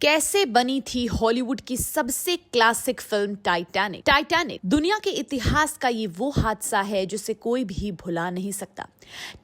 कैसे बनी थी हॉलीवुड की सबसे क्लासिक फिल्म टाइटैनिक। टाइटैनिक दुनिया के इतिहास का ये वो हादसा है जिसे कोई भी भुला नहीं सकता।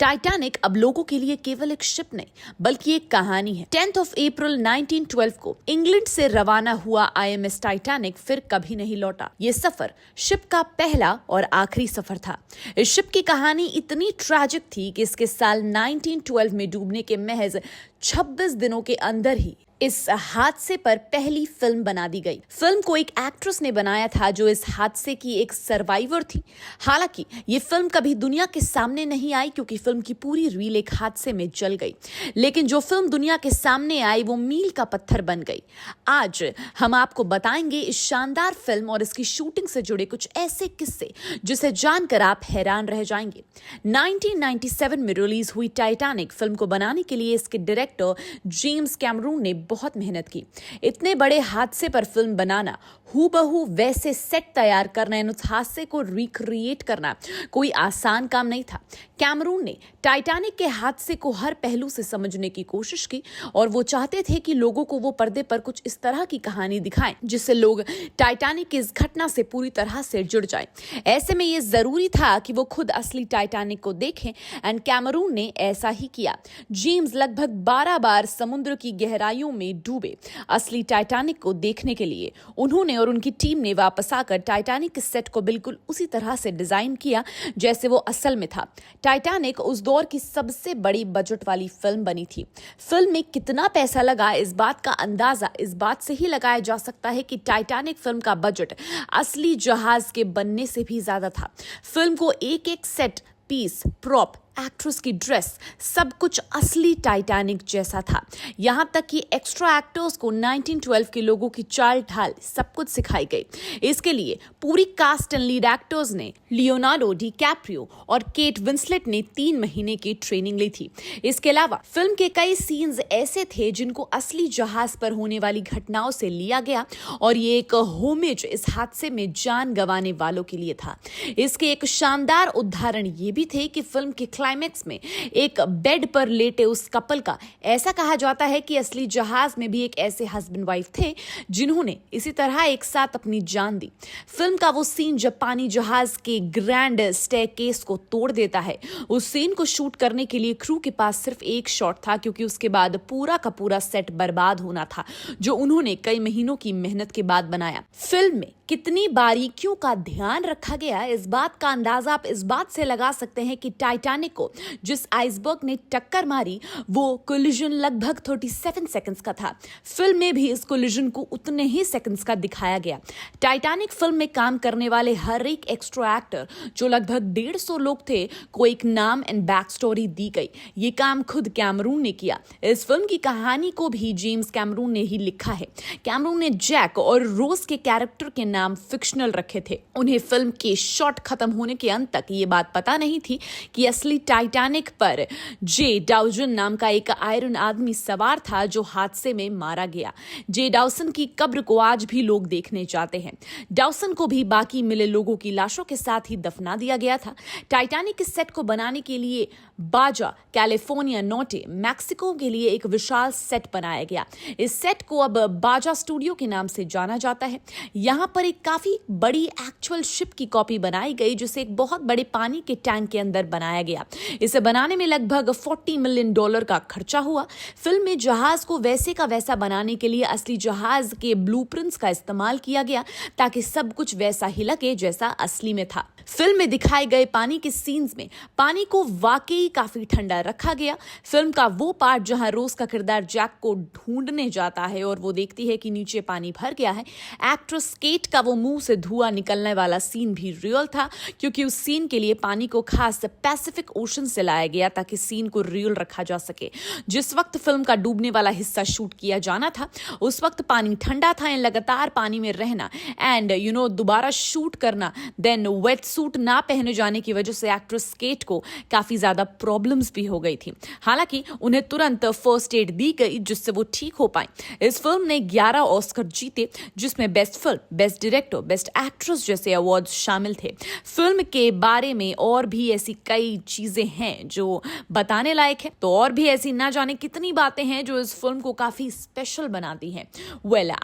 टाइटैनिक अब लोगों के लिए केवल एक शिप नहीं बल्कि एक कहानी है। 10 अप्रैल 1912 को इंग्लैंड से रवाना हुआ आईएमएस टाइटैनिक फिर कभी नहीं लौटा। ये सफर शिप का पहला और आखिरी सफर था। इस शिप की कहानी इतनी ट्रैजिक थी कि इसके साल 1912 में डूबने के महज 26 दिनों के अंदर ही इस हादसे पर पहली फिल्म बना दी गई। फिल्म को एक एक्ट्रेस ने बनाया था जो इस हादसे की एक सर्वाइवर थी। हालांकि ये फिल्म कभी दुनिया के सामने नहीं आई क्योंकि फिल्म की पूरी रील एक हादसे में जल गई। लेकिन जो फिल्म दुनिया के सामने आई वो मील का पत्थर बन गई। आज हम आपको बताएंगे इस शानदार फिल्म और इसकी शूटिंग से जुड़े कुछ ऐसे किस्से जिसे जानकर आप हैरान रह जाएंगे। 1997 में रिलीज हुई टाइटैनिक फिल्म को बनाने के लिए इसके डायरेक्टर जेम्स कैमरून ने बहुत मेहनत की। इतने बड़े हादसे पर फिल्म बनाना, हूबहू वैसे सेट तैयार करना, उस हादसे को रिक्रिएट करना कोई आसान काम नहीं था। कैमरून ने टाइटैनिक के हादसे को हर पहलू से समझने की कोशिश की और वो चाहते थे कि लोगों को वो पर्दे पर कुछ इस तरह की कहानी दिखाएं जिससे लोग टाइटैनिक की इस घटना से पूरी तरह से जुड़ जाएं। ऐसे में ये जरूरी था कि वो खुद असली टाइटैनिक को देखें एंड कैमरून ने ऐसा ही किया। जेम्स लगभग 12 बार समुद्र की गहराइयों में डूबे असली टाइटैनिक को देखने के लिए। उन्होंने और उनकी टीम ने वापस आकर टाइटैनिक के सेट को बिल्कुल उसी तरह से डिजाइन किया जैसे वो असल में था। टाइटैनिक उस दौर की सबसे बड़ी बजट वाली फिल्म बनी थी। फिल्म में कितना पैसा लगा इस बात का अंदाजा इस बात से ही लगाया जा सकता है कि टाइटैनिक फिल्म का बजट असली जहाज के बनने से भी ज्यादा था। फिल्म को एक एक सेट पीस, प्रॉप, एक्ट्रेस की ड्रेस सब कुछ असली टाइटैनिक जैसा था। यहां तक कि एक्स्ट्रा एक्टर्स को 1912 के लोगों की चाल ढाल सब कुछ सिखाई गई। इसके लिए पूरी कास्ट एंड लीड एक्टर्स ने लियोनार्डो डिकैप्रियो और केट विंसलेट ने 3 महीने की ट्रेनिंग ली थी। इसके अलावा फिल्म के कई सीन्स ऐसे थे जिनको असली जहाज पर होने वाली घटनाओं से लिया गया और ये एक होमेज इस हादसे में जान गंवाने वालों के लिए था। इसके एक शानदार उदाहरण ये भी थे कि फिल्म के क्लाइमेक्स में एक बेड पर लेटे उस कपल का ऐसा कहा जाता है कि असली जहाज में भी एक ऐसे हस्बैंड वाइफ थे जिन्होंने इसी तरह एक साथ अपनी जान दी। फिल्म का वो सीन जब पानी जहाज के ग्रैंड स्टेयरकेस को तोड़ देता है, उस सीन को शूट करने के लिए क्रू के पास सिर्फ एक शॉट था क्योंकि उसके बाद पूरा का पूरा सेट बर्बाद होना था जो उन्होंने कई महीनों की मेहनत के बाद बनाया। फिल्म में कितनी बारीकियों का ध्यान रखा गया इस बात का अंदाजा आप इस बात से लगा सकते हैं कि टाइटैनिक को जिस आइसबर्ग ने टक्कर मारी वो कोलिजन लगभग 37 सेकंड्स का था। फिल्म में भी इस कोलिजन को उतने ही सेकंड्स का दिखाया गया। टाइटैनिक फिल्म में काम करने वाले हर एक एक्स्ट्रा एक्टर जो लगभग 150 लोग थे को एक नाम एंड बैक स्टोरी दी गई। ये काम खुद कैमरून ने किया। इस फिल्म की कहानी को भी जेम्स कैमरून ने ही लिखा है। कैमरून ने जैक और रोज के कैरेक्टर के नाम फिक्शनल रखे थे। उन्हें फिल्म के शॉट खत्म होने के अंत तक ये बात पता नहीं थी कि असली टाइटैनिक पर जे डाउसन नाम का एक आयरन आदमी सवार था जो हादसे में मारा गया। जे डाउसन की कब्र को आज भी लोग देखने जाते हैं। डाउसन को भी बाकी मिले लोगों की लाशों के साथ ही दफना दिया गया था। टाइटैनिक के सेट को बनाने के लिए बाजा कैलिफोर्निया नोटे मैक्सिको के लिए एक विशाल सेट बनाया गया। इस सेट को अब बाजा स्टूडियो के नाम से जाना जाता है। यहाँ पर एक काफी बड़ी एक्चुअल शिप की कॉपी बनाई गई जिसे एक बहुत बड़े पानी के टैंक के अंदर बनाया गया। इसे बनाने में लगभग $40 मिलियन का खर्चा हुआ। फिल्म में जहाज को वैसे का वैसा बनाने के लिए असली जहाज के ब्लूप्रिंट्स का इस्तेमाल किया गया ताकि सब कुछ वैसा ही लगे जैसा असली में था। फिल्म में दिखाए गए पानी के सीन्स में पानी को वाकई काफी ठंडा रखा गया। फिल्म का वो पार्ट जहां रोज का किरदार जैक को ढूंढने जाता है और वो देखती है कि नीचे पानी भर गया है, एक्ट्रेस केट का वो मुंह से धुआं निकलने वाला सीन भी रियल था क्योंकि उस सीन के लिए पानी को खास पैसिफिक ओशन से लाया गया ताकि सीन को रियल रखा जा सके। जिस वक्त फिल्म का डूबने वाला हिस्सा शूट किया जाना था उस वक्त पानी ठंडा था। लगातार पानी में रहना एंड दोबारा शूट करना, देन वेट सूट ना पहने जाने की वजह से एक्ट्रेस केट को काफी ज्यादा प्रॉब्लम्स भी हो गई थी। हालांकि उन्हें तुरंत फर्स्ट एड दी गई जिससे वो ठीक हो पाए। इस फिल्म ने 11 ऑस्कर जीते, जिसमें best film, best director, best actress जैसे अवार्ड्स शामिल थे। फिल्म के बारे में और भी ऐसी कई चीजें हैं जो बताने लायक है, तो और भी ऐसी ना जाने कितनी बातें हैं जो इस फिल्म को काफी स्पेशल बनाती हैं।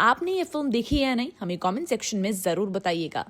आपने ये फिल्म देखी है या नहीं, हमें कमेंट सेक्शन में जरूर बताइएगा।